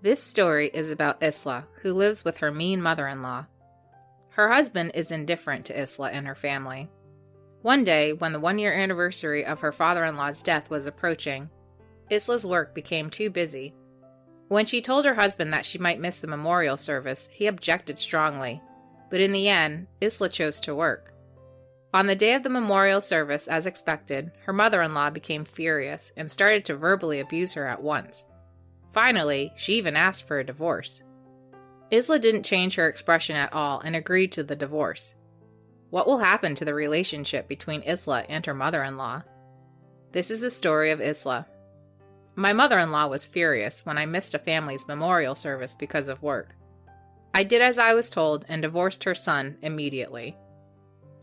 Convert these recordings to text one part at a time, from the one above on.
This story is about Isla, who lives with her mean mother-in-law. Her husband is indifferent to Isla and her family. One day, when the 1-year anniversary of her father-in-law's death was approaching, Isla's work became too busy. When she told her husband that she might miss the memorial service, he objected strongly, but in the end, Isla chose to work. On the day of the memorial service, as expected, her mother-in-law became furious and started to verbally abuse her at once. Finally, she even asked for a divorce. Isla didn't change her expression at all and agreed to the divorce. What will happen to the relationship between Isla and her mother-in-law? This is the story of Isla. My mother-in-law was furious when I missed a family's memorial service because of work. I did as I was told and divorced her son immediately.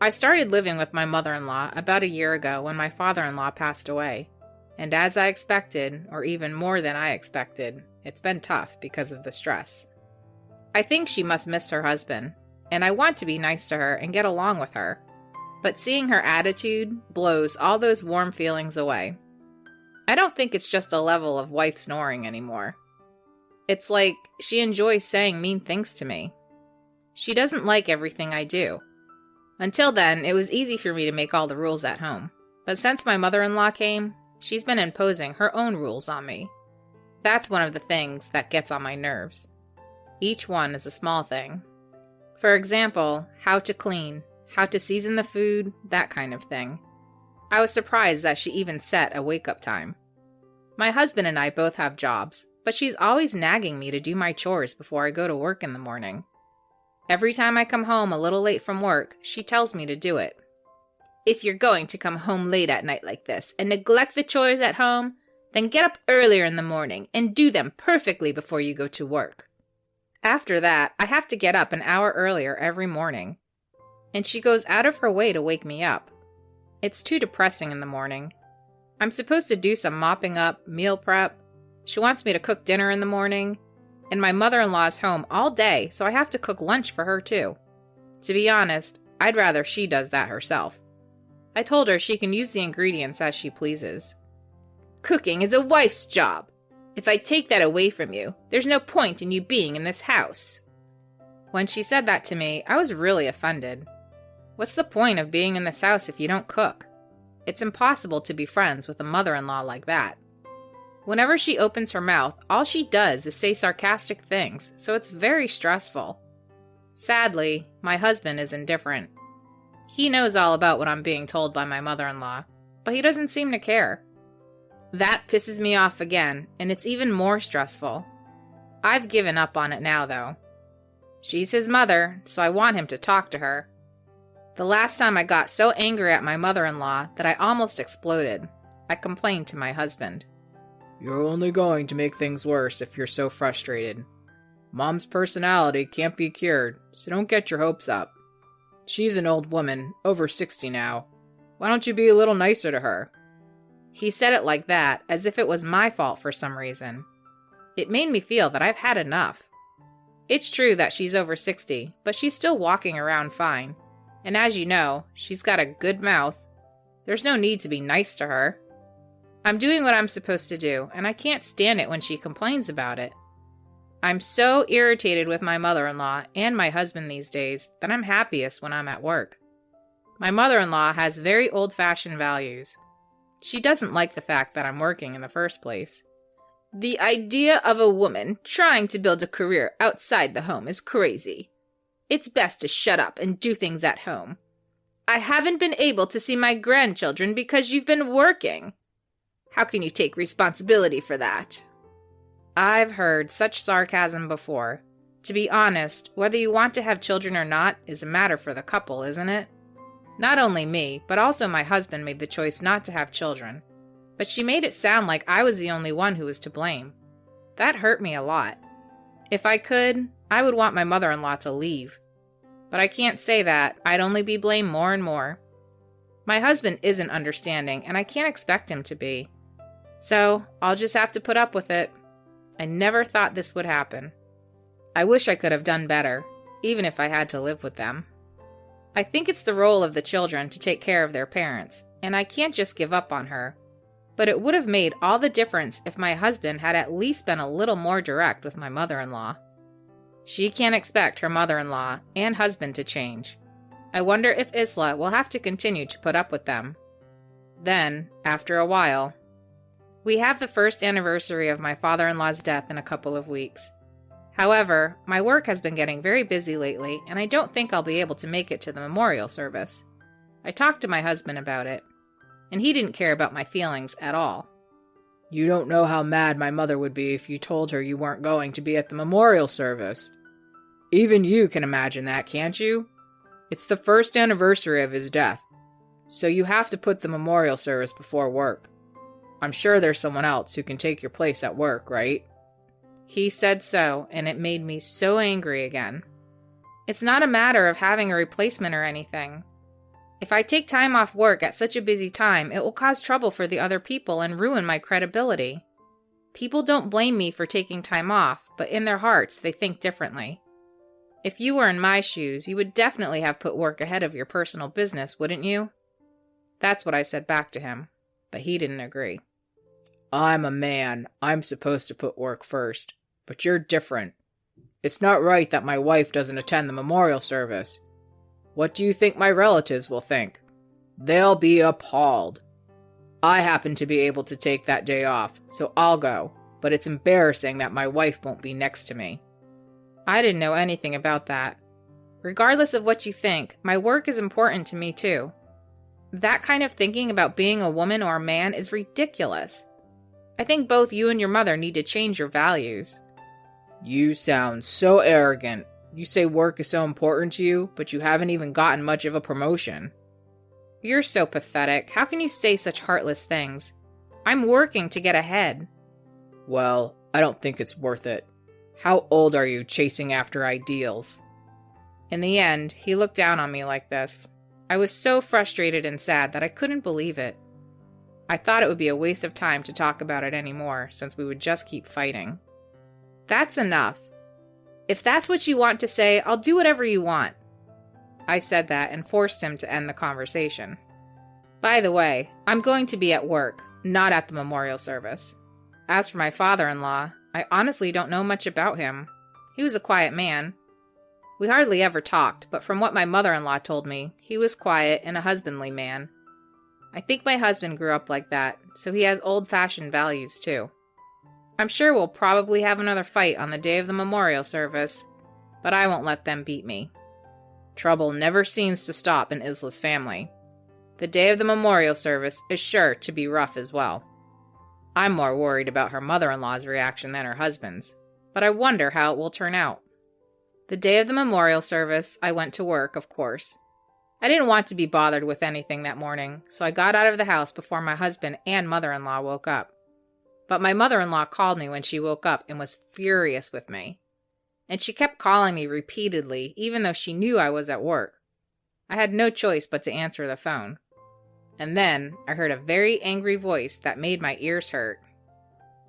I started living with my mother-in-law about a year ago when my father-in-law passed away. And as I expected, or even more than I expected, it's been tough because of the stress. I think she must miss her husband, and I want to be nice to her and get along with her. But seeing her attitude blows all those warm feelings away. I don't think it's just a level of wife snoring anymore. It's like she enjoys saying mean things to me. She doesn't like everything I do. Until then, it was easy for me to make all the rules at home. But since my mother-in-law came, she's been imposing her own rules on me. That's one of the things that gets on my nerves. Each one is a small thing. For example, how to clean, how to season the food, that kind of thing. I was surprised that she even set a wake-up time. My husband and I both have jobs, but she's always nagging me to do my chores before I go to work in the morning. Every time I come home a little late from work, she tells me to do it. If you're going to come home late at night like this and neglect the chores at home, then get up earlier in the morning and do them perfectly before you go to work. After that, I have to get up an hour earlier every morning, and she goes out of her way to wake me up. It's too depressing in the morning. I'm supposed to do some mopping up, meal prep. She wants me to cook dinner in the morning, and my mother-in-law's home all day, so I have to cook lunch for her too. To be honest, I'd rather she does that herself. I told her she can use the ingredients as she pleases. Cooking is a wife's job. If I take that away from you, there's no point in you being in this house. When she said that to me, I was really offended. What's the point of being in this house if you don't cook? It's impossible to be friends with a mother-in-law like that. Whenever she opens her mouth, all she does is say sarcastic things, so it's very stressful. Sadly, my husband is indifferent. He knows all about what I'm being told by my mother-in-law, but he doesn't seem to care. That pisses me off again, and it's even more stressful. I've given up on it now, though. She's his mother, so I want him to talk to her. The last time I got so angry at my mother-in-law that I almost exploded. I complained to my husband. You're only going to make things worse if you're so frustrated. Mom's personality can't be cured, so don't get your hopes up. She's an old woman, over 60 now. Why don't you be a little nicer to her? He said it like that, as if it was my fault for some reason. It made me feel that I've had enough. It's true that she's over 60, but she's still walking around fine. And as you know, she's got a good mouth. There's no need to be nice to her. I'm doing what I'm supposed to do, and I can't stand it when she complains about it. I'm so irritated with my mother-in-law and my husband these days that I'm happiest when I'm at work. My mother-in-law has very old-fashioned values. She doesn't like the fact that I'm working in the first place. The idea of a woman trying to build a career outside the home is crazy. It's best to shut up and do things at home. I haven't been able to see my grandchildren because you've been working. How can you take responsibility for that? I've heard such sarcasm before. To be honest, whether you want to have children or not is a matter for the couple, isn't it? Not only me, but also my husband made the choice not to have children. But she made it sound like I was the only one who was to blame. That hurt me a lot. If I could, I would want my mother-in-law to leave. But I can't say that. I'd only be blamed more and more. My husband isn't understanding, and I can't expect him to be. So, I'll just have to put up with it. I never thought this would happen. I wish I could have done better, even if I had to live with them. I think it's the role of the children to take care of their parents, and I can't just give up on her. But it would have made all the difference if my husband had at least been a little more direct with my mother-in-law. She can't expect her mother-in-law and husband to change. I wonder if Isla will have to continue to put up with them. Then, after a while, we have the first anniversary of my father-in-law's death in a couple of weeks. However, my work has been getting very busy lately, and I don't think I'll be able to make it to the memorial service. I talked to my husband about it, and he didn't care about my feelings at all. You don't know how mad my mother would be if you told her you weren't going to be at the memorial service. Even you can imagine that, can't you? It's the first anniversary of his death, so you have to put the memorial service before work. I'm sure there's someone else who can take your place at work, right? He said so, and it made me so angry again. It's not a matter of having a replacement or anything. If I take time off work at such a busy time, it will cause trouble for the other people and ruin my credibility. People don't blame me for taking time off, but in their hearts, they think differently. If you were in my shoes, you would definitely have put work ahead of your personal business, wouldn't you? That's what I said back to him, but he didn't agree. I'm a man. I'm supposed to put work first. But you're different. It's not right that my wife doesn't attend the memorial service. What do you think my relatives will think? They'll be appalled. I happen to be able to take that day off, so I'll go, but it's embarrassing that my wife won't be next to me. I didn't know anything about that. Regardless of what you think, my work is important to me too. That kind of thinking about being a woman or a man is ridiculous. I think both you and your mother need to change your values. You sound so arrogant. You say work is so important to you, but you haven't even gotten much of a promotion. You're so pathetic. How can you say such heartless things? I'm working to get ahead. Well, I don't think it's worth it. How old are you chasing after ideals? In the end, he looked down on me like this. I was so frustrated and sad that I couldn't believe it. I thought it would be a waste of time to talk about it anymore, since we would just keep fighting. That's enough. If that's what you want to say, I'll do whatever you want. I said that and forced him to end the conversation. By the way, I'm going to be at work, not at the memorial service. As for my father-in-law, I honestly don't know much about him. He was a quiet man. We hardly ever talked, but from what my mother-in-law told me, he was quiet and a husbandly man. I think my husband grew up like that, so he has old-fashioned values too. I'm sure we'll probably have another fight on the day of the memorial service, but I won't let them beat me. Trouble never seems to stop in Isla's family. The day of the memorial service is sure to be rough as well. I'm more worried about her mother-in-law's reaction than her husband's, but I wonder how it will turn out. The day of the memorial service, I went to work, of course. I didn't want to be bothered with anything that morning, so I got out of the house before my husband and mother-in-law woke up. But my mother-in-law called me when she woke up and was furious with me. And she kept calling me repeatedly, even though she knew I was at work. I had no choice but to answer the phone. And then I heard a very angry voice that made my ears hurt.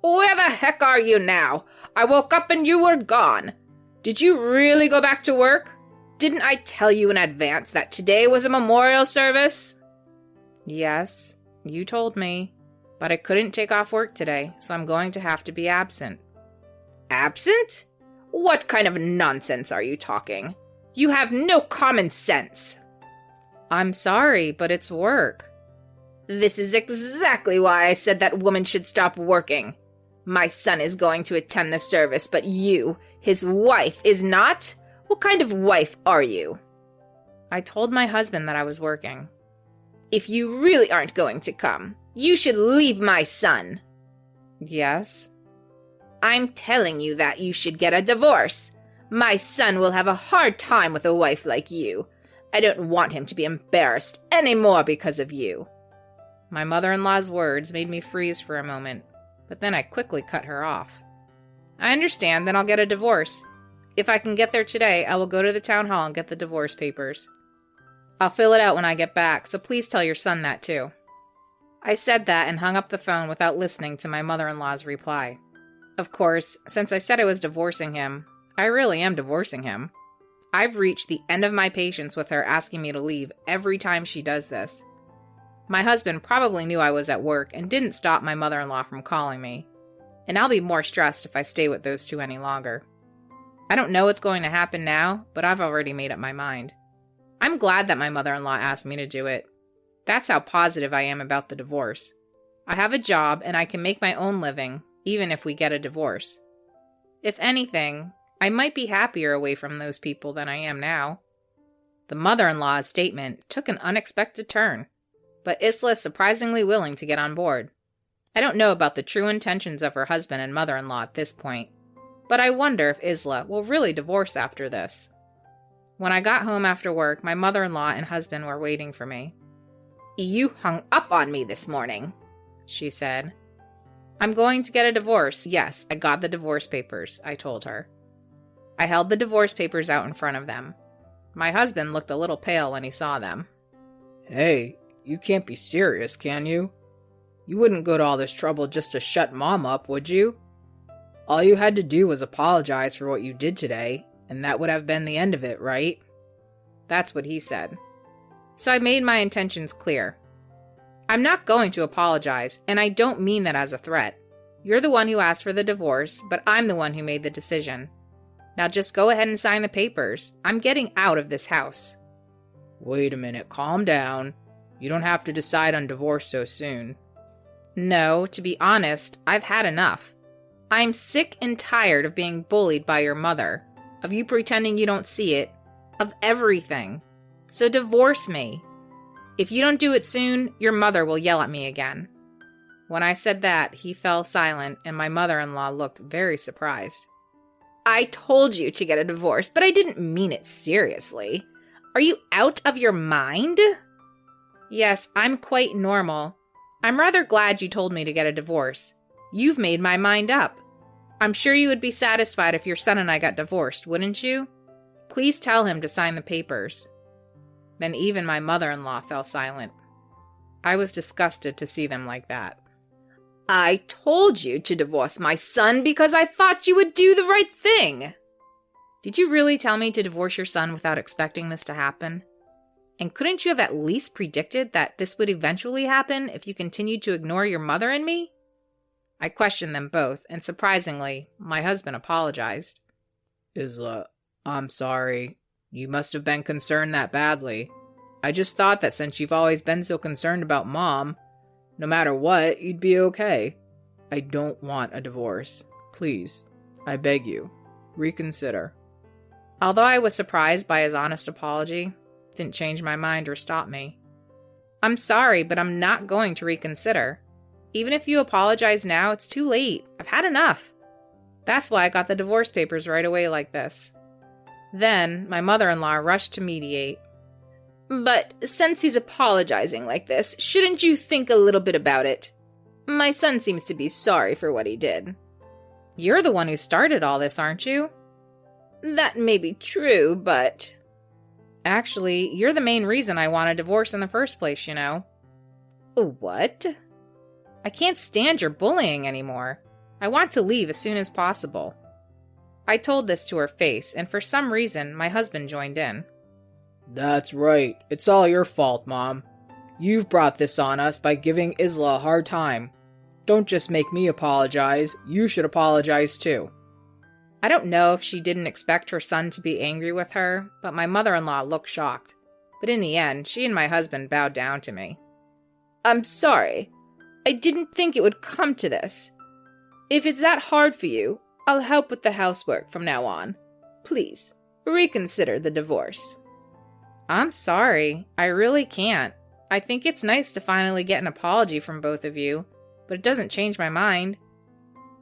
"Where the heck are you now? I woke up and you were gone. Did you really go back to work? Didn't I tell you in advance that today was a memorial service?" "Yes, you told me, but I couldn't take off work today, so I'm going to have to be absent." "Absent? What kind of nonsense are you talking? You have no common sense." "I'm sorry, but it's work." "This is exactly why I said that woman should stop working. My son is going to attend the service, but you, his wife, is not? What kind of wife are you?" "I told my husband that I was working." "If you really aren't going to come, you should leave my son." "Yes?" "I'm telling you that you should get a divorce. My son will have a hard time with a wife like you. I don't want him to be embarrassed anymore because of you." My mother-in-law's words made me freeze for a moment, but then I quickly cut her off. "I understand, then I'll get a divorce. If I can get there today, I will go to the town hall and get the divorce papers. I'll fill it out when I get back, so please tell your son that too." I said that and hung up the phone without listening to my mother-in-law's reply. Of course, since I said I was divorcing him, I really am divorcing him. I've reached the end of my patience with her asking me to leave every time she does this. My husband probably knew I was at work and didn't stop my mother-in-law from calling me. And I'll be more stressed if I stay with those two any longer. I don't know what's going to happen now, but I've already made up my mind. I'm glad that my mother-in-law asked me to do it. That's how positive I am about the divorce. I have a job and I can make my own living, even if we get a divorce. If anything, I might be happier away from those people than I am now. The mother-in-law's statement took an unexpected turn, but Isla is surprisingly willing to get on board. I don't know about the true intentions of her husband and mother-in-law at this point, but I wonder if Isla will really divorce after this. When I got home after work, my mother-in-law and husband were waiting for me. "You hung up on me this morning," she said. "I'm going to get a divorce. Yes, I got the divorce papers," I told her. I held the divorce papers out in front of them. My husband looked a little pale when he saw them. Hey, you can't be serious, can you? You wouldn't go to all this trouble just to shut Mom up, would you? All you had to do was apologize for what you did today, and that would have been the end of it, right? That's what he said. So I made my intentions clear. I'm not going to apologize, and I don't mean that as a threat. You're the one who asked for the divorce, but I'm the one who made the decision. Now just go ahead and sign the papers. I'm getting out of this house. Wait a minute, calm down. You don't have to decide on divorce so soon. No, to be honest, I've had enough. I'm sick and tired of being bullied by your mother, of you pretending you don't see it, of everything. So divorce me. If you don't do it soon, your mother will yell at me again. When I said that, he fell silent, and my mother-in-law looked very surprised. I told you to get a divorce, but I didn't mean it seriously. Are you out of your mind? Yes, I'm quite normal. I'm rather glad you told me to get a divorce. You've made my mind up. I'm sure you would be satisfied if your son and I got divorced, wouldn't you? Please tell him to sign the papers. Then even my mother-in-law fell silent. I was disgusted to see them like that. I told you to divorce my son because I thought you would do the right thing. Did you really tell me to divorce your son without expecting this to happen? And couldn't you have at least predicted that this would eventually happen if you continued to ignore your mother and me? I questioned them both, and surprisingly, my husband apologized. Isla, I'm sorry. You must have been concerned that badly. I just thought that since you've always been so concerned about Mom, no matter what, you'd be okay. I don't want a divorce. Please, I beg you, reconsider. Although I was surprised by his honest apology, it didn't change my mind or stop me. I'm sorry, but I'm not going to reconsider. Even if you apologize now, it's too late. I've had enough. That's why I got the divorce papers right away like this. Then, my mother-in-law rushed to mediate. But since he's apologizing like this, shouldn't you think a little bit about it? My son seems to be sorry for what he did. You're the one who started all this, aren't you? That may be true, but... Actually, you're the main reason I want a divorce in the first place, you know. What? I can't stand your bullying anymore. I want to leave as soon as possible. I told this to her face, and for some reason, my husband joined in. That's right. It's all your fault, Mom. You've brought this on us by giving Isla a hard time. Don't just make me apologize. You should apologize too. I don't know if she didn't expect her son to be angry with her, but my mother-in-law looked shocked. But in the end, she and my husband bowed down to me. I'm sorry. I didn't think it would come to this. If it's that hard for you, I'll help with the housework from now on. Please, reconsider the divorce. I'm sorry. I really can't. I think it's nice to finally get an apology from both of you, but it doesn't change my mind.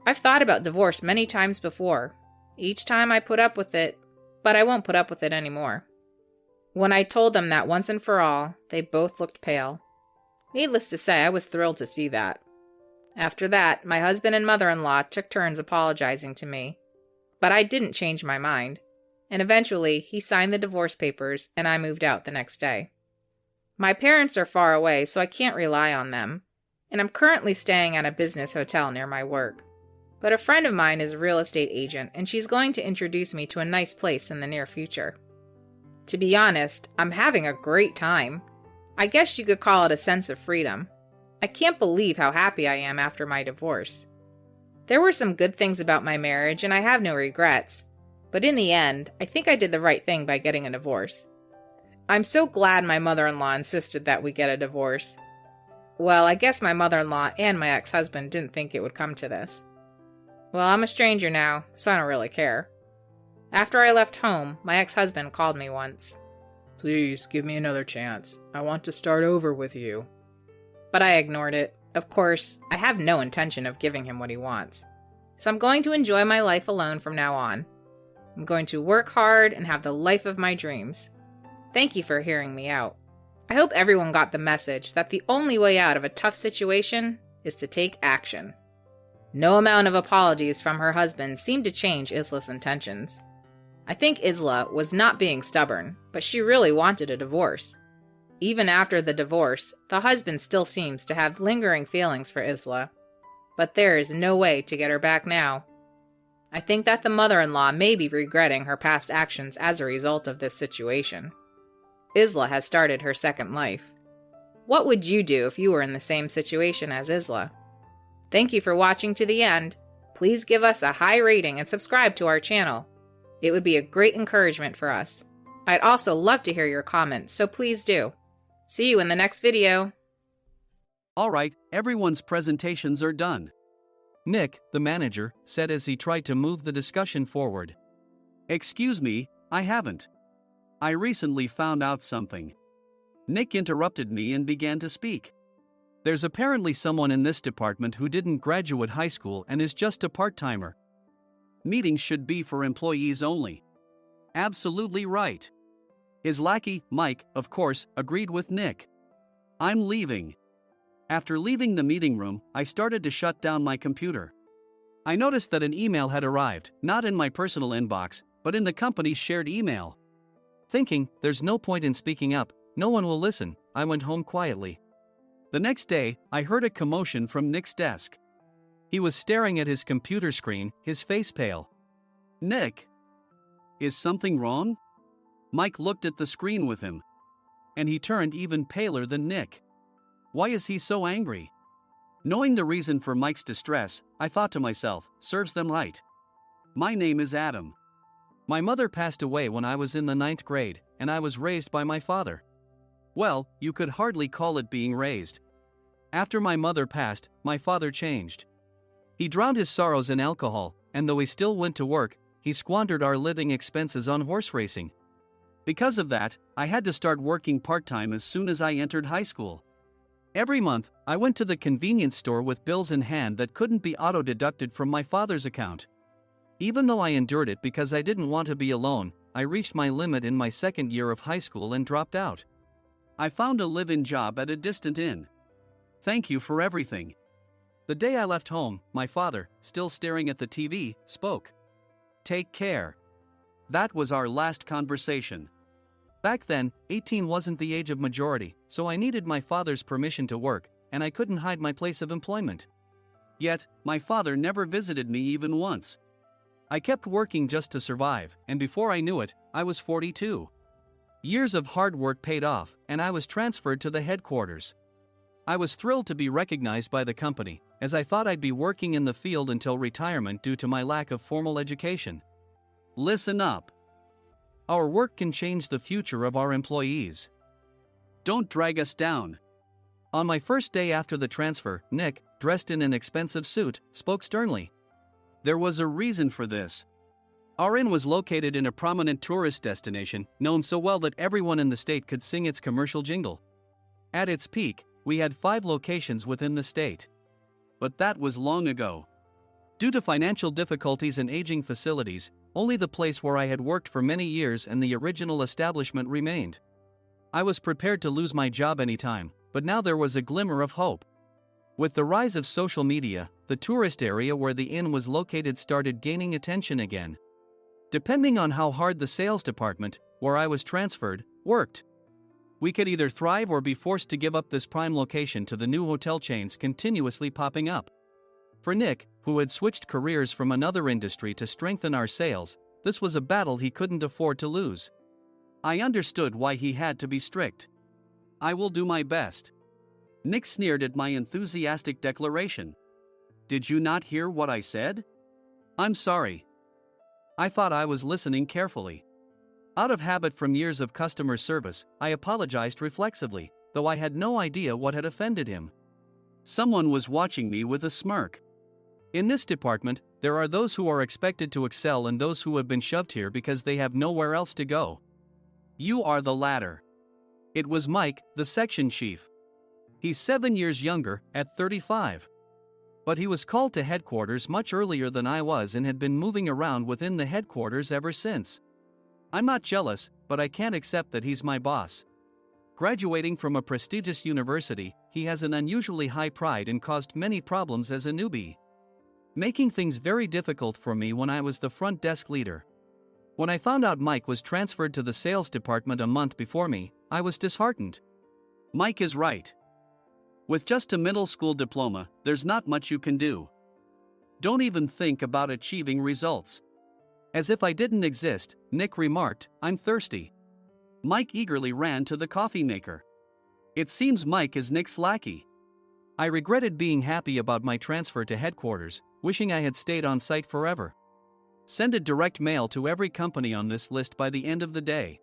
I've thought about divorce many times before. Each time I put up with it, but I won't put up with it anymore. When I told them that once and for all, they both looked pale. Needless to say, I was thrilled to see that. After that, my husband and mother-in-law took turns apologizing to me. But I didn't change my mind. And eventually, he signed the divorce papers, and I moved out the next day. My parents are far away, so I can't rely on them, and I'm currently staying at a business hotel near my work. But a friend of mine is a real estate agent, and she's going to introduce me to a nice place in the near future. To be honest, I'm having a great time. I guess you could call it a sense of freedom. I can't believe how happy I am after my divorce. There were some good things about my marriage, and I have no regrets. But in the end, I think I did the right thing by getting a divorce. I'm so glad my mother-in-law insisted that we get a divorce. Well, I guess my mother-in-law and my ex-husband didn't think it would come to this. Well, I'm a stranger now, so I don't really care. After I left home, my ex-husband called me once. Please give me another chance. I want to start over with you. But I ignored it. Of course, I have no intention of giving him what he wants. So I'm going to enjoy my life alone from now on. I'm going to work hard and have the life of my dreams. Thank you for hearing me out. I hope everyone got the message that the only way out of a tough situation is to take action. No amount of apologies from her husband seemed to change Isla's intentions. I think Isla was not being stubborn, but she really wanted a divorce. Even after the divorce, the husband still seems to have lingering feelings for Isla, but there is no way to get her back now. I think that the mother-in-law may be regretting her past actions as a result of this situation. Isla has started her second life. What would you do if you were in the same situation as Isla? Thank you for watching to the end. Please give us a high rating and subscribe to our channel. It would be a great encouragement for us. I'd also love to hear your comments, so please do. See you in the next video. Alright, everyone's presentations are done. Nick, the manager, said as he tried to move the discussion forward. Excuse me, I haven't. I recently found out something. Nick interrupted me and began to speak. There's apparently someone in this department who didn't graduate high school and is just a part-timer. Meetings should be for employees only. Absolutely right. His lackey, Mike, of course, agreed with Nick. I'm leaving. After leaving the meeting room, I started to shut down my computer. I noticed that an email had arrived, not in my personal inbox, but in the company's shared email. Thinking, there's no point in speaking up, no one will listen, I went home quietly. The next day, I heard a commotion from Nick's desk. He was staring at his computer screen, his face pale. Nick! Is something wrong? Mike looked at the screen with him. And he turned even paler than Nick. Why is he so angry? Knowing the reason for Mike's distress, I thought to myself, serves them right. My name is Adam. My mother passed away when I was in the 9th grade, and I was raised by my father. Well, you could hardly call it being raised. After my mother passed, my father changed. He drowned his sorrows in alcohol, and though he still went to work, he squandered our living expenses on horse racing. Because of that, I had to start working part-time as soon as I entered high school. Every month, I went to the convenience store with bills in hand that couldn't be auto-deducted from my father's account. Even though I endured it because I didn't want to be alone, I reached my limit in my second year of high school and dropped out. I found a live-in job at a distant inn. Thank you for everything. The day I left home, my father, still staring at the TV, spoke. Take care. That was our last conversation. Back then, 18 wasn't the age of majority, so I needed my father's permission to work, and I couldn't hide my place of employment. Yet, my father never visited me even once. I kept working just to survive, and before I knew it, I was 42. Years of hard work paid off, and I was transferred to the headquarters. I was thrilled to be recognized by the company, as I thought I'd be working in the field until retirement due to my lack of formal education. Listen up. Our work can change the future of our employees. Don't drag us down. On my first day after the transfer, Nick, dressed in an expensive suit, spoke sternly. There was a reason for this. Our inn was located in a prominent tourist destination, known so well that everyone in the state could sing its commercial jingle. At its peak, we had 5 locations within the state. But that was long ago. Due to financial difficulties and aging facilities, only the place where I had worked for many years and the original establishment remained. I was prepared to lose my job anytime, but now there was a glimmer of hope. With the rise of social media, the tourist area where the inn was located started gaining attention again. Depending on how hard the sales department, where I was transferred, worked, we could either thrive or be forced to give up this prime location to the new hotel chains continuously popping up. For Nick, who had switched careers from another industry to strengthen our sales, this was a battle he couldn't afford to lose. I understood why he had to be strict. I will do my best. Nick sneered at my enthusiastic declaration. Did you not hear what I said? I'm sorry. I thought I was listening carefully. Out of habit from years of customer service, I apologized reflexively, though I had no idea what had offended him. Someone was watching me with a smirk. In this department, there are those who are expected to excel and those who have been shoved here because they have nowhere else to go. You are the latter. It was Mike, the section chief. He's 7 years younger, at 35. But he was called to headquarters much earlier than I was and had been moving around within the headquarters ever since. I'm not jealous, but I can't accept that he's my boss. Graduating from a prestigious university, he has an unusually high pride and caused many problems as a newbie, making things very difficult for me when I was the front desk leader. When I found out Mike was transferred to the sales department a month before me, I was disheartened. Mike is right. With just a middle school diploma, there's not much you can do. Don't even think about achieving results. As if I didn't exist, Nick remarked, I'm thirsty. Mike eagerly ran to the coffee maker. It seems Mike is Nick's lackey. I regretted being happy about my transfer to headquarters, wishing I had stayed on site forever. Send a direct mail to every company on this list by the end of the day.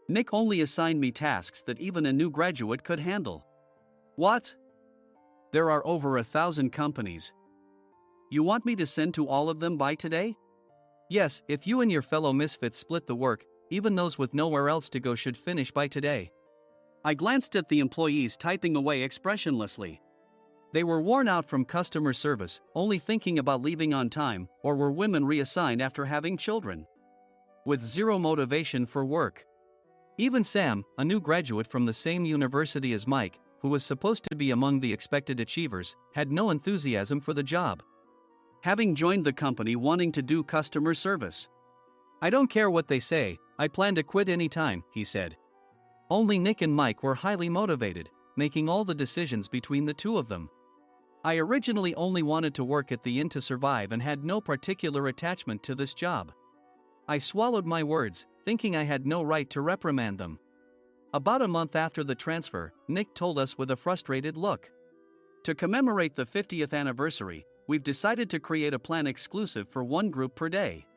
Nick only assigned me tasks that even a new graduate could handle. What? There are over 1,000 companies. You want me to send to all of them by today? Yes, if you and your fellow misfits split the work, even those with nowhere else to go should finish by today. I glanced at the employees typing away expressionlessly. They were worn out from customer service, only thinking about leaving on time, or were women reassigned after having children, with zero motivation for work. Even Sam, a new graduate from the same university as Mike, who was supposed to be among the expected achievers, had no enthusiasm for the job, having joined the company wanting to do customer service. I don't care what they say, I plan to quit any time, he said. Only Nick and Mike were highly motivated, making all the decisions between the two of them. I originally only wanted to work at the inn to survive and had no particular attachment to this job. I swallowed my words, thinking I had no right to reprimand them. About a month after the transfer, Nick told us with a frustrated look. To commemorate the 50th anniversary, we've decided to create a plan exclusive for one group per day.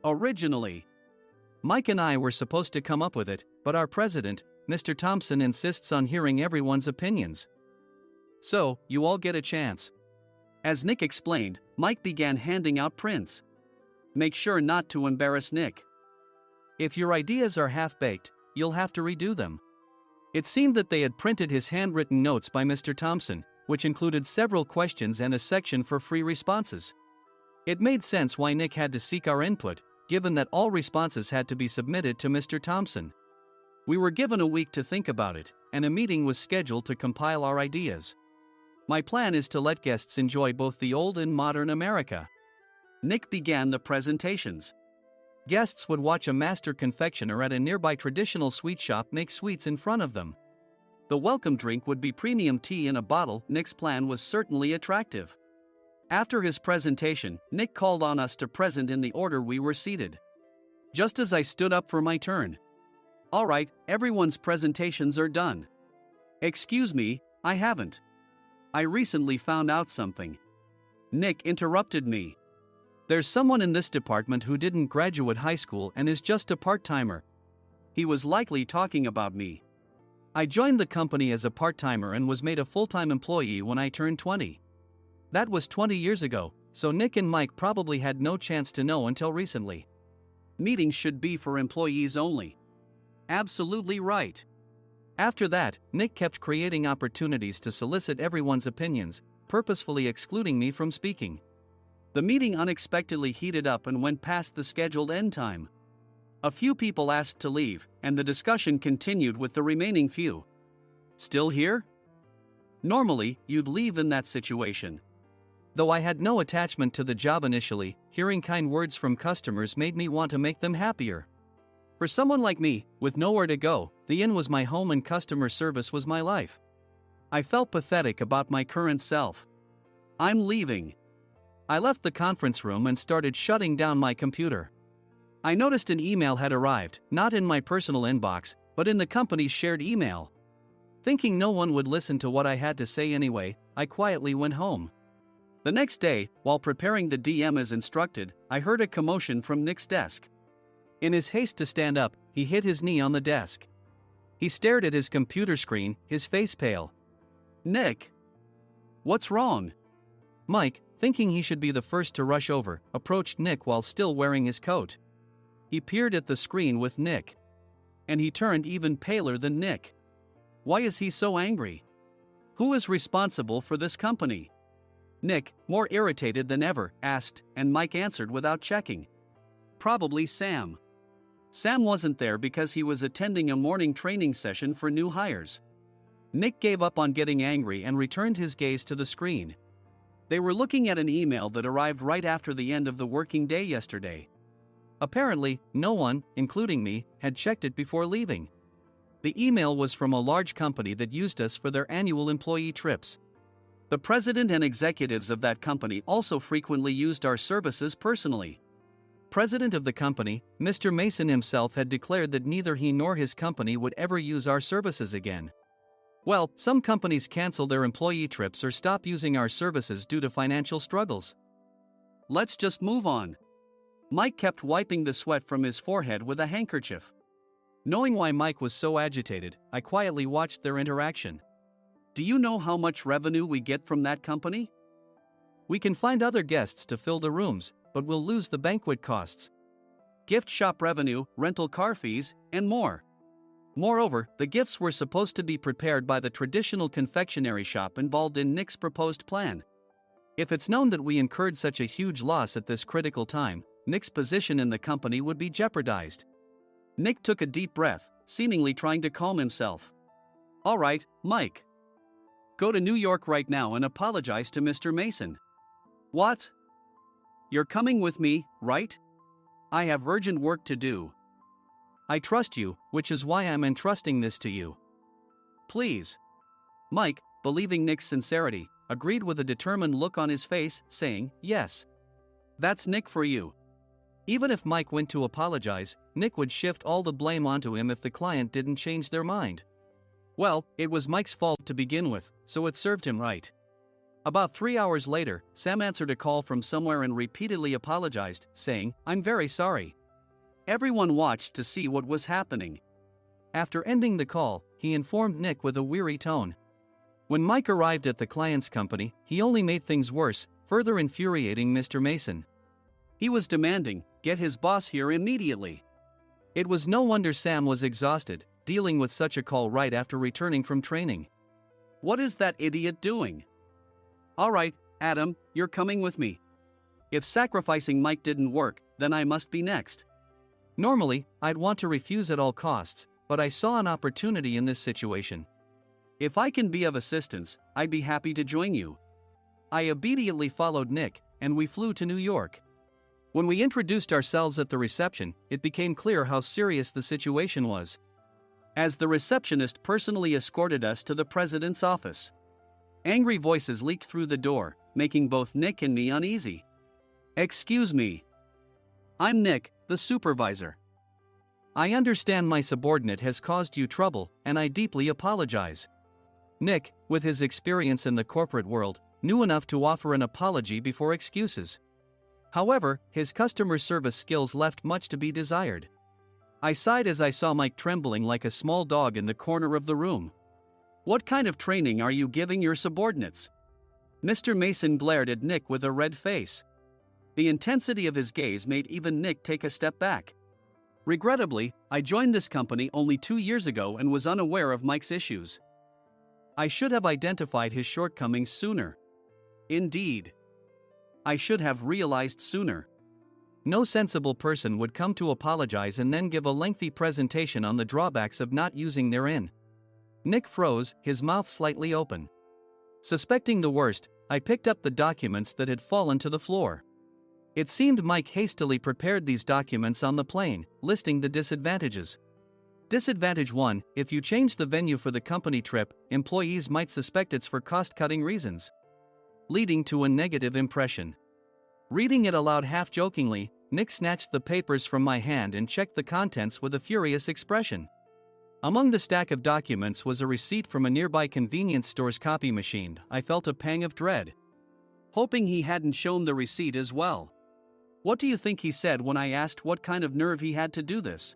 Originally, Mike and I were supposed to come up with it, but our president, Mr. Thompson, insists on hearing everyone's opinions. So, you all get a chance. As Nick explained, Mike began handing out prints. Make sure not to embarrass Nick. If your ideas are half-baked, you'll have to redo them. It seemed that they had printed his handwritten notes by Mr. Thompson, which included several questions and a section for free responses. It made sense why Nick had to seek our input, given that all responses had to be submitted to Mr. Thompson. We were given a week to think about it, and a meeting was scheduled to compile our ideas. My plan is to let guests enjoy both the old and modern America. Nick began the presentations. Guests would watch a master confectioner at a nearby traditional sweet shop make sweets in front of them. The welcome drink would be premium tea in a bottle. Nick's plan was certainly attractive. After his presentation, Nick called on us to present in the order we were seated. Just as I stood up for my turn. All right, everyone's presentations are done. Excuse me, I haven't. I recently found out something. Nick interrupted me. There's someone in this department who didn't graduate high school and is just a part-timer. He was likely talking about me. I joined the company as a part-timer and was made a full-time employee when I turned 20. That was 20 years ago, so Nick and Mike probably had no chance to know until recently. Meetings should be for employees only. Absolutely right. After that, Nick kept creating opportunities to solicit everyone's opinions, purposefully excluding me from speaking. The meeting unexpectedly heated up and went past the scheduled end time. A few people asked to leave, and the discussion continued with the remaining few. Still here? Normally, you'd leave in that situation. Though I had no attachment to the job initially, hearing kind words from customers made me want to make them happier. For someone like me, with nowhere to go, the inn was my home and customer service was my life. I felt pathetic about my current self. I'm leaving. I left the conference room and started shutting down my computer. I noticed an email had arrived, not in my personal inbox, but in the company's shared email. Thinking no one would listen to what I had to say anyway, I quietly went home. The next day, while preparing the DM as instructed, I heard a commotion from Nick's desk. In his haste to stand up, he hit his knee on the desk. He stared at his computer screen, his face pale. "Nick? What's wrong?" Mike, thinking he should be the first to rush over, approached Nick while still wearing his coat. He peered at the screen with Nick. And he turned even paler than Nick. Why is he so angry? Who is responsible for this company? Nick, more irritated than ever, asked, and Mike answered without checking. Probably Sam. Sam wasn't there because he was attending a morning training session for new hires. Nick gave up on getting angry and returned his gaze to the screen. They were looking at an email that arrived right after the end of the working day yesterday. Apparently, no one, including me, had checked it before leaving. The email was from a large company that used us for their annual employee trips. The president and executives of that company also frequently used our services personally. President of the company, Mr. Mason himself, had declared that neither he nor his company would ever use our services again. Well, some companies cancel their employee trips or stop using our services due to financial struggles. Let's just move on. Mike kept wiping the sweat from his forehead with a handkerchief. Knowing why Mike was so agitated, I quietly watched their interaction. Do you know how much revenue we get from that company? We can find other guests to fill the rooms, but we'll lose the banquet costs, gift shop revenue, rental car fees, and more. Moreover, the gifts were supposed to be prepared by the traditional confectionery shop involved in Nick's proposed plan. If it's known that we incurred such a huge loss at this critical time, Nick's position in the company would be jeopardized. Nick took a deep breath, seemingly trying to calm himself. All right, Mike. Go to New York right now and apologize to Mr. Mason. What? You're coming with me, right? I have urgent work to do. I trust you, which is why I'm entrusting this to you. Please. Mike, believing Nick's sincerity, agreed with a determined look on his face, saying, yes. That's Nick for you. Even if Mike went to apologize, Nick would shift all the blame onto him if the client didn't change their mind. Well, it was Mike's fault to begin with, so it served him right. About 3 hours later, Sam answered a call from somewhere and repeatedly apologized, saying, I'm very sorry. Everyone watched to see what was happening. After ending the call, he informed Nick with a weary tone. When Mike arrived at the client's company, he only made things worse, further infuriating Mr. Mason. He was demanding, get his boss here immediately. It was no wonder Sam was exhausted, dealing with such a call right after returning from training. What is that idiot doing? All right, Adam, you're coming with me. If sacrificing Mike didn't work, then I must be next. Normally, I'd want to refuse at all costs, but I saw an opportunity in this situation. If I can be of assistance, I'd be happy to join you. I obediently followed Nick, and we flew to New York. When we introduced ourselves at the reception, it became clear how serious the situation was, as the receptionist personally escorted us to the president's office. Angry voices leaked through the door, making both Nick and me uneasy. Excuse me. I'm Nick, the supervisor. I understand my subordinate has caused you trouble, and I deeply apologize. Nick, with his experience in the corporate world, knew enough to offer an apology before excuses. However, his customer service skills left much to be desired. I sighed as I saw Mike trembling like a small dog in the corner of the room. What kind of training are you giving your subordinates? Mr. Mason glared at Nick with a red face. The intensity of his gaze made even Nick take a step back. Regrettably, I joined this company only 2 years ago and was unaware of Mike's issues. I should have identified his shortcomings sooner. Indeed. I should have realized sooner. No sensible person would come to apologize and then give a lengthy presentation on the drawbacks of not using their in. Nick froze, his mouth slightly open. Suspecting the worst, I picked up the documents that had fallen to the floor. It seemed Mike hastily prepared these documents on the plane, listing the disadvantages. Disadvantage 1: if you change the venue for the company trip, employees might suspect it's for cost-cutting reasons, leading to a negative impression. Reading it aloud half-jokingly, Nick snatched the papers from my hand and checked the contents with a furious expression. Among the stack of documents was a receipt from a nearby convenience store's copy machine. I felt a pang of dread, hoping he hadn't shown the receipt as well. What do you think he said when I asked what kind of nerve he had to do this?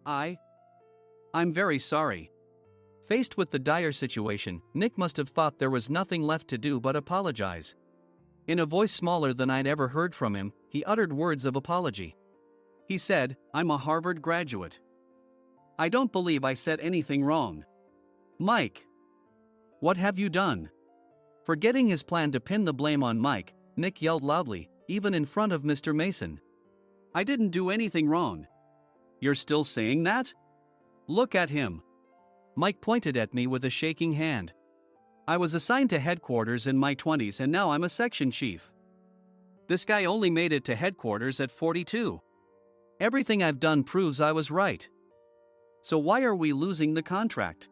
I'm very sorry. Faced with the dire situation, Nick must have thought there was nothing left to do but apologize. In a voice smaller than I'd ever heard from him, he uttered words of apology. He said, "I'm a Harvard graduate. I don't believe I said anything wrong." Mike! What have you done? Forgetting his plan to pin the blame on Mike, Nick yelled loudly, even in front of Mr. Mason. "I didn't do anything wrong." "You're still saying that? Look at him." Mike pointed at me with a shaking hand. "I was assigned to headquarters in my 20s and now I'm a section chief. This guy only made it to headquarters at 42. Everything I've done proves I was right. So why are we losing the contract?"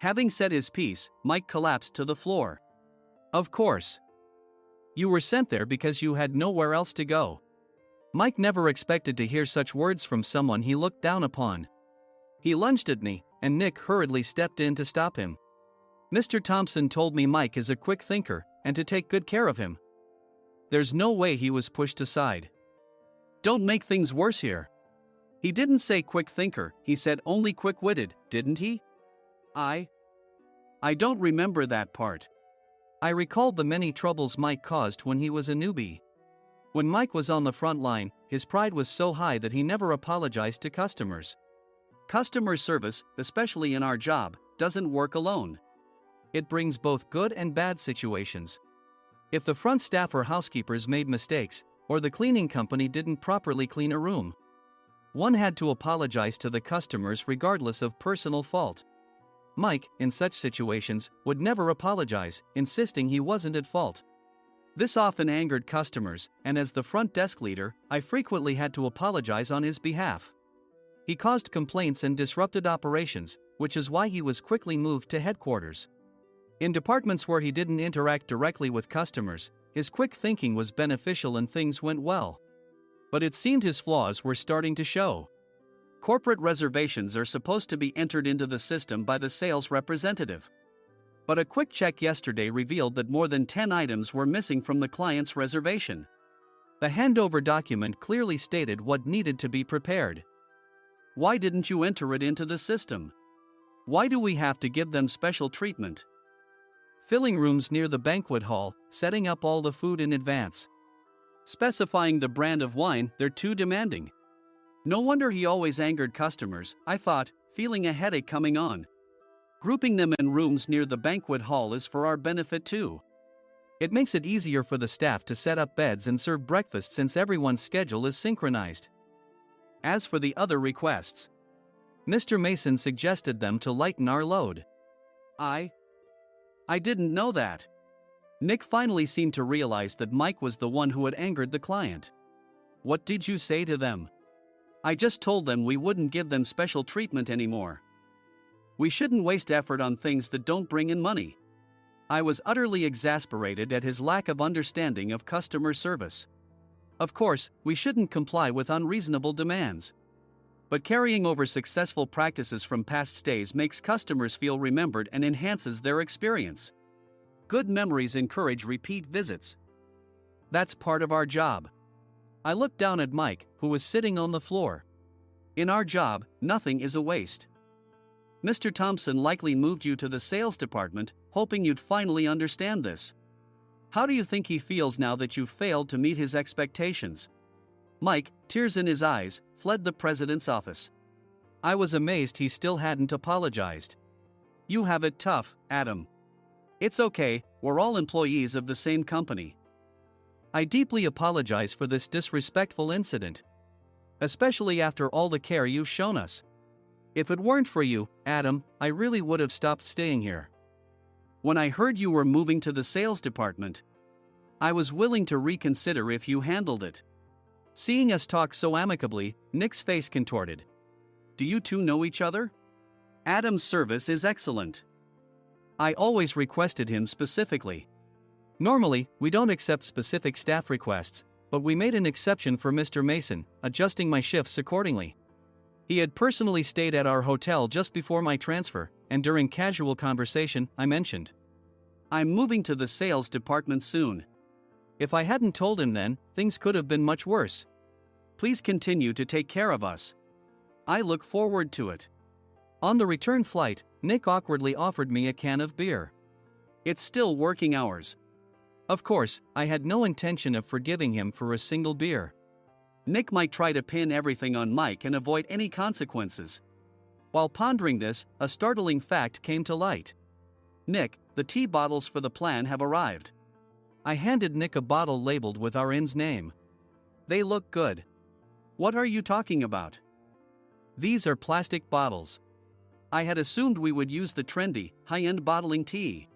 Having said his piece, Mike collapsed to the floor. "Of course. You were sent there because you had nowhere else to go." Mike never expected to hear such words from someone he looked down upon. He lunged at me, and Nick hurriedly stepped in to stop him. "Mr. Thompson told me Mike is a quick thinker, and to take good care of him." There's no way he was pushed aside. "Don't make things worse here." "He didn't say quick thinker, he said only quick-witted, didn't he?" I don't remember that part." I recalled the many troubles Mike caused when he was a newbie. When Mike was on the front line, his pride was so high that he never apologized to customers. Customer service, especially in our job, doesn't work alone. It brings both good and bad situations. If the front staff or housekeepers made mistakes, or the cleaning company didn't properly clean a room, one had to apologize to the customers regardless of personal fault. Mike, in such situations, would never apologize, insisting he wasn't at fault. This often angered customers, and as the front desk leader, I frequently had to apologize on his behalf. He caused complaints and disrupted operations, which is why he was quickly moved to headquarters. In departments where he didn't interact directly with customers, his quick thinking was beneficial and things went well. But it seemed his flaws were starting to show. Corporate reservations are supposed to be entered into the system by the sales representative. But a quick check yesterday revealed that more than 10 items were missing from the client's reservation. The handover document clearly stated what needed to be prepared. Why didn't you enter it into the system? Why do we have to give them special treatment? Filling rooms near the banquet hall, setting up all the food in advance. Specifying the brand of wine, they're too demanding. No wonder he always angered customers, I thought, feeling a headache coming on. Grouping them in rooms near the banquet hall is for our benefit too. It makes it easier for the staff to set up beds and serve breakfast since everyone's schedule is synchronized. As for the other requests, Mr. Mason suggested them to lighten our load. I didn't know that. Nick finally seemed to realize that Mike was the one who had angered the client. What did you say to them? I just told them we wouldn't give them special treatment anymore. We shouldn't waste effort on things that don't bring in money. I was utterly exasperated at his lack of understanding of customer service. Of course, we shouldn't comply with unreasonable demands. But carrying over successful practices from past stays makes customers feel remembered and enhances their experience. Good memories encourage repeat visits. That's part of our job. I looked down at Mike, who was sitting on the floor. In our job, nothing is a waste. Mr. Thompson likely moved you to the sales department, hoping you'd finally understand this. How do you think he feels now that you failed to meet his expectations? Mike, tears in his eyes, fled the president's office. I was amazed he still hadn't apologized. You have it tough, Adam. It's okay, we're all employees of the same company. I deeply apologize for this disrespectful incident. Especially after all the care you've shown us. If it weren't for you, Adam, I really would have stopped staying here. When I heard you were moving to the sales department, I was willing to reconsider if you handled it. Seeing us talk so amicably, Nick's face contorted. Do you two know each other? Adam's service is excellent. I always requested him specifically. Normally, we don't accept specific staff requests, but we made an exception for Mr. Mason, adjusting my shifts accordingly. He had personally stayed at our hotel just before my transfer, and during casual conversation, I mentioned, "I'm moving to the sales department soon." If I hadn't told him then, things could have been much worse. Please continue to take care of us. I look forward to it. On the return flight, Nick awkwardly offered me a can of beer. It's still working hours. Of course, I had no intention of forgiving him for a single beer. Nick might try to pin everything on Mike and avoid any consequences. While pondering this, a startling fact came to light. "Nick, the tea bottles for the plan have arrived." I handed Nick a bottle labeled with our inn's name. "They look good." "What are you talking about?" "These are plastic bottles. I had assumed we would use the trendy, high-end bottling tea.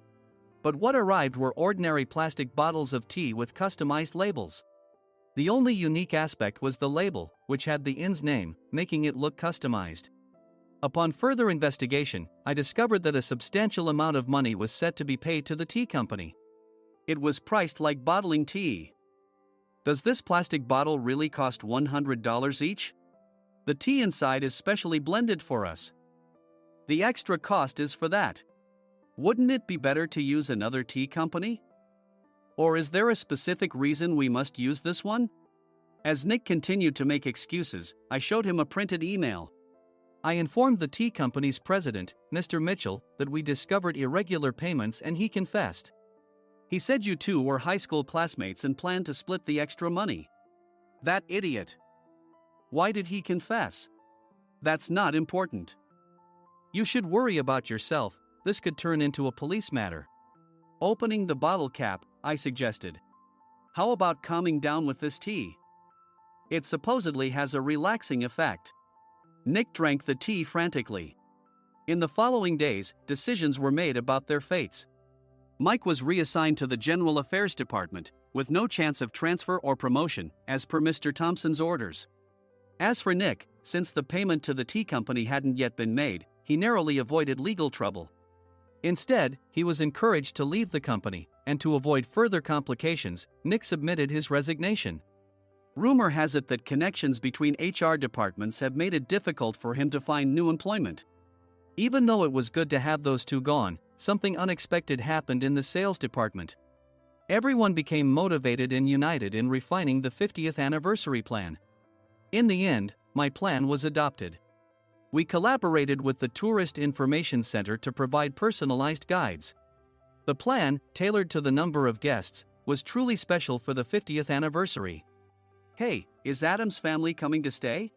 But what arrived were ordinary plastic bottles of tea with customized labels. The only unique aspect was the label, which had the inn's name, making it look customized. Upon further investigation, I discovered that a substantial amount of money was set to be paid to the tea company. It was priced like bottling tea. Does this plastic bottle really cost $100 each? The tea inside is specially blended for us. The extra cost is for that. Wouldn't it be better to use another tea company? Or is there a specific reason we must use this one?" As Nick continued to make excuses, I showed him a printed email. I informed the tea company's president, Mr. Mitchell, that we discovered irregular payments and he confessed. He said you two were high school classmates and planned to split the extra money. That idiot. Why did he confess? That's not important. You should worry about yourself, this could turn into a police matter. Opening the bottle cap, I suggested. How about calming down with this tea? It supposedly has a relaxing effect. Nick drank the tea frantically. In the following days, decisions were made about their fates. Mike was reassigned to the General Affairs Department, with no chance of transfer or promotion, as per Mr. Thompson's orders. As for Nick, since the payment to the tea company hadn't yet been made, he narrowly avoided legal trouble. Instead, he was encouraged to leave the company, and to avoid further complications, Nick submitted his resignation. Rumor has it that connections between HR departments have made it difficult for him to find new employment. Even though it was good to have those two gone, something unexpected happened in the sales department. Everyone became motivated and united in refining the 50th anniversary plan. In the end, my plan was adopted. We collaborated with the Tourist Information Center to provide personalized guides. The plan, tailored to the number of guests, was truly special for the 50th anniversary. "Hey, is Adam's family coming to stay?"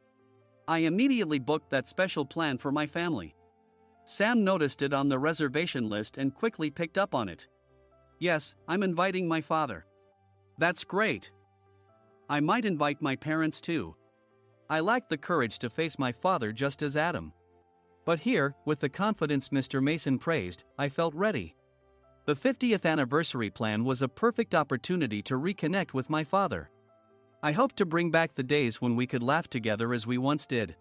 I immediately booked that special plan for my family. Sam noticed it on the reservation list and quickly picked up on it. "Yes, I'm inviting my father." "That's great. I might invite my parents too." I lacked the courage to face my father just as Adam. But here, with the confidence Mr. Mason praised, I felt ready. The 50th anniversary plan was a perfect opportunity to reconnect with my father. I hoped to bring back the days when we could laugh together as we once did.